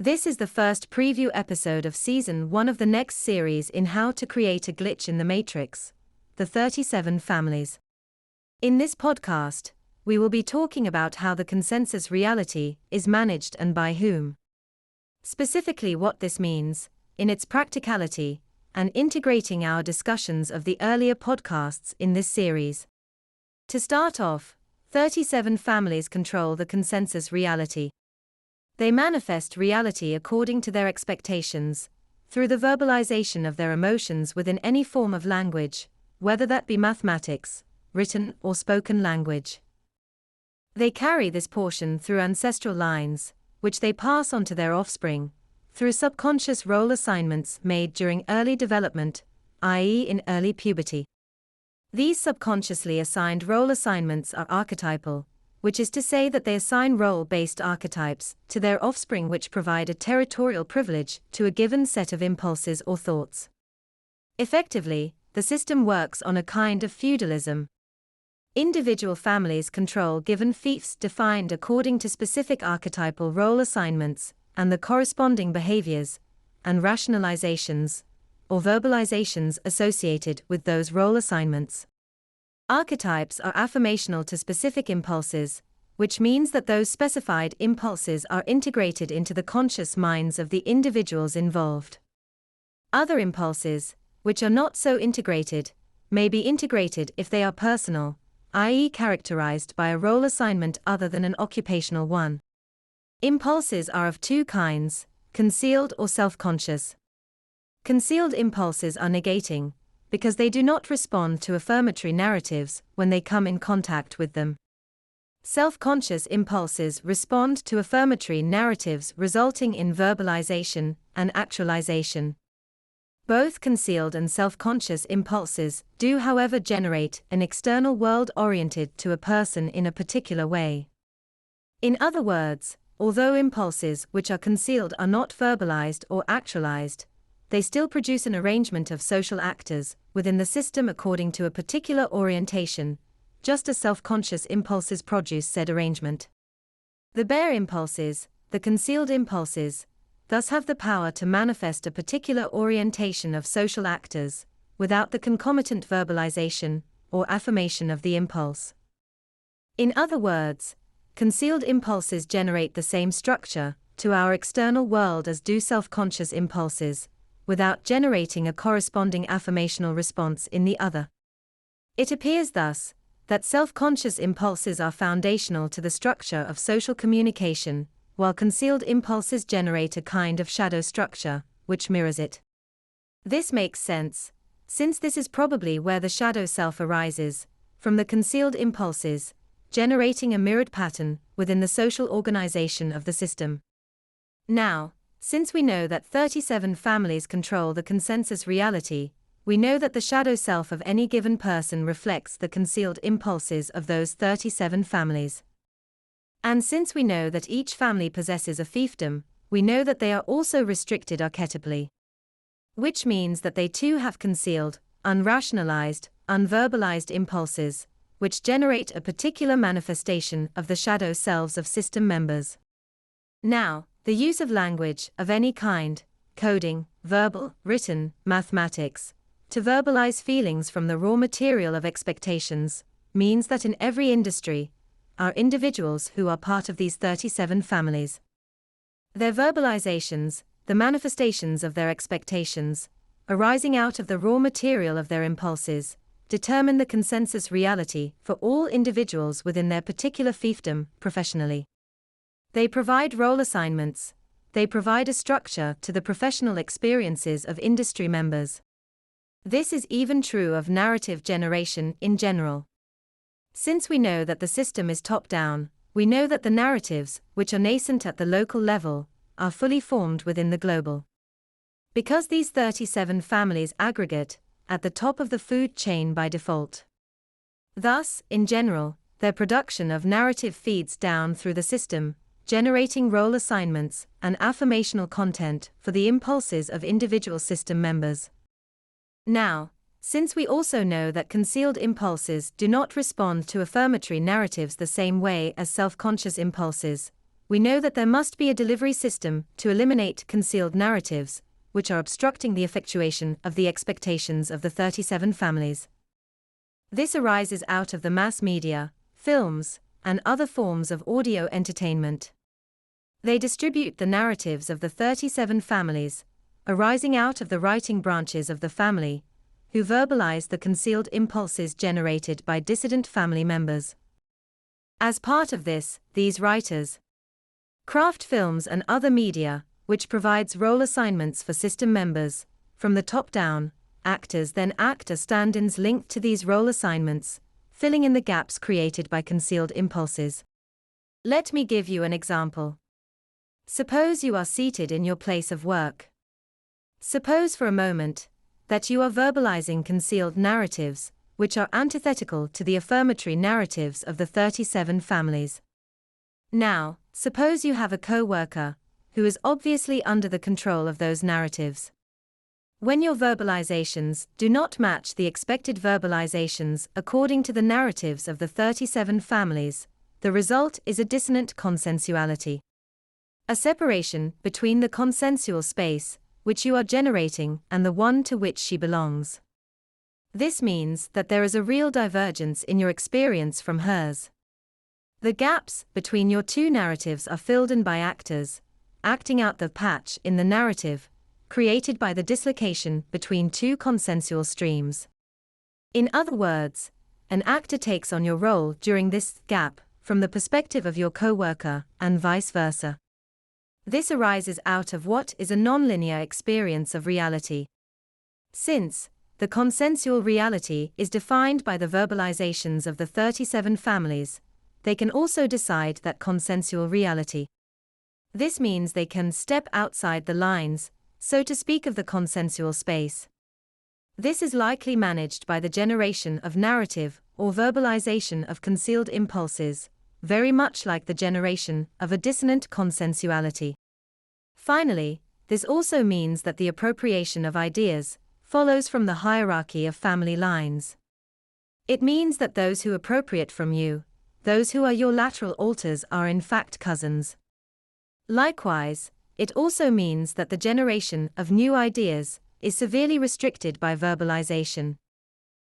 This is the first preview episode of Season 1 of the next series in How to Create a Glitch in the Matrix, the 37 Families. In this podcast, we will be talking about how the consensus reality is managed and by whom. Specifically what this means, in its practicality, and integrating our discussions of the earlier podcasts in this series. To start off, 37 families control the consensus reality. They manifest reality according to their expectations, through the verbalization of their emotions within any form of language, whether that be mathematics, written or spoken language. They carry this portion through ancestral lines, which they pass on to their offspring, through subconscious role assignments made during early development, i.e., in early puberty. These subconsciously assigned role assignments are archetypal, which is to say that they assign role-based archetypes to their offspring which provide a territorial privilege to a given set of impulses or thoughts. Effectively, the system works on a kind of feudalism. Individual families control given fiefs defined according to specific archetypal role assignments and the corresponding behaviors and rationalizations or verbalizations associated with those role assignments. Archetypes are affirmational to specific impulses, which means that those specified impulses are integrated into the conscious minds of the individuals involved. Other impulses, which are not so integrated, may be integrated if they are personal, i.e., characterized by a role assignment other than an occupational one. Impulses are of two kinds, concealed or self-conscious. Concealed impulses are negating, because they do not respond to affirmatory narratives when they come in contact with them. Self-conscious impulses respond to affirmatory narratives resulting in verbalization and actualization. Both concealed and self-conscious impulses do, however, generate an external world oriented to a person in a particular way. In other words, although impulses which are concealed are not verbalized or actualized, they still produce an arrangement of social actors within the system according to a particular orientation, just as self-conscious impulses produce said arrangement. The bare impulses, the concealed impulses, thus have the power to manifest a particular orientation of social actors, without the concomitant verbalization or affirmation of the impulse. In other words, concealed impulses generate the same structure to our external world as do self-conscious impulses, without generating a corresponding affirmational response in the other. It appears thus that self-conscious impulses are foundational to the structure of social communication, while concealed impulses generate a kind of shadow structure, which mirrors it. This makes sense, since this is probably where the shadow self arises, from the concealed impulses, generating a mirrored pattern within the social organization of the system. Now, since we know that 37 families control the consensus reality, we know that the shadow self of any given person reflects the concealed impulses of those 37 families. And since we know that each family possesses a fiefdom, we know that they are also restricted archetypally. Which means that they too have concealed, unrationalized, unverbalized impulses, which generate a particular manifestation of the shadow selves of system members. Now, the use of language of any kind, coding, verbal, written, mathematics, to verbalize feelings from the raw material of expectations, means that in every industry, are individuals who are part of these 37 families. Their verbalizations, the manifestations of their expectations, arising out of the raw material of their impulses, determine the consensus reality for all individuals within their particular fiefdom professionally. They provide role assignments. They provide a structure to the professional experiences of industry members. This is even true of narrative generation in general. Since we know that the system is top-down, we know that the narratives, which are nascent at the local level, are fully formed within the global. Because these 37 families aggregate at the top of the food chain by default. Thus, in general, their production of narrative feeds down through the system, generating role assignments and affirmational content for the impulses of individual system members. Now, since we also know that concealed impulses do not respond to affirmatory narratives the same way as self-conscious impulses, we know that there must be a delivery system to eliminate concealed narratives, which are obstructing the effectuation of the expectations of the 37 families. This arises out of the mass media, films, and other forms of audio entertainment. They distribute the narratives of the 37 families, arising out of the writing branches of the family, who verbalize the concealed impulses generated by dissident family members. As part of this, these writers craft films and other media, which provides role assignments for system members. From the top down, actors then act as stand-ins linked to these role assignments, filling in the gaps created by concealed impulses. Let me give you an example. Suppose you are seated in your place of work. Suppose for a moment that you are verbalizing concealed narratives, which are antithetical to the affirmatory narratives of the 37 families. Now, suppose you have a co-worker who is obviously under the control of those narratives. When your verbalizations do not match the expected verbalizations according to the narratives of the 37 families, the result is a dissonant consensuality. A separation between the consensual space, which you are generating, and the one to which she belongs. This means that there is a real divergence in your experience from hers. The gaps between your two narratives are filled in by actors, acting out the patch in the narrative, created by the dislocation between two consensual streams. In other words, an actor takes on your role during this gap, from the perspective of your co-worker, and vice versa. This arises out of what is a nonlinear experience of reality. Since the consensual reality is defined by the verbalizations of the 37 families, they can also decide that consensual reality. This means they can step outside the lines, so to speak, of the consensual space. This is likely managed by the generation of narrative or verbalization of concealed impulses, very much like the generation of a dissonant consensuality. Finally, this also means that the appropriation of ideas follows from the hierarchy of family lines. It means that those who appropriate from you, those who are your lateral alters, are in fact cousins. Likewise, it also means that the generation of new ideas is severely restricted by verbalization.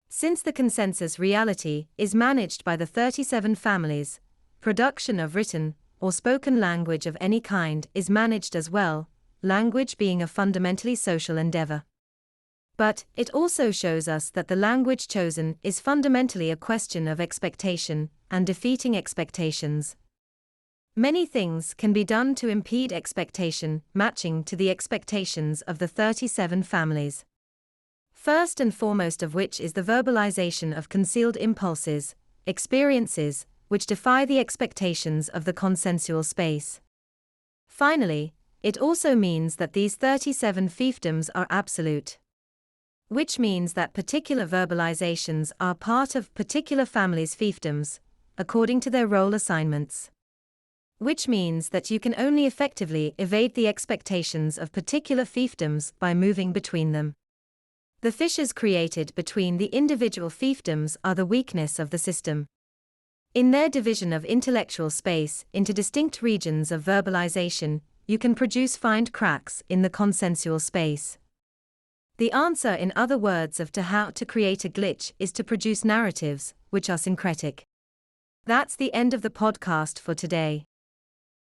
Since the consensus reality is managed by the 37 families, production of written or spoken language of any kind is managed as well, language being a fundamentally social endeavor. But it also shows us that the language chosen is fundamentally a question of expectation and defeating expectations. Many things can be done to impede expectation matching to the expectations of the 37 families. First and foremost of which is the verbalization of concealed impulses, experiences, which defy the expectations of the consensual space. Finally, it also means that these 37 fiefdoms are absolute, which means that particular verbalizations are part of particular families' fiefdoms, according to their role assignments. Which means that you can only effectively evade the expectations of particular fiefdoms by moving between them. The fissures created between the individual fiefdoms are the weakness of the system. In their division of intellectual space into distinct regions of verbalization, you can find cracks in the consensual space. The answer, in other words, to how to create a glitch is to produce narratives which are syncretic. That's the end of the podcast for today.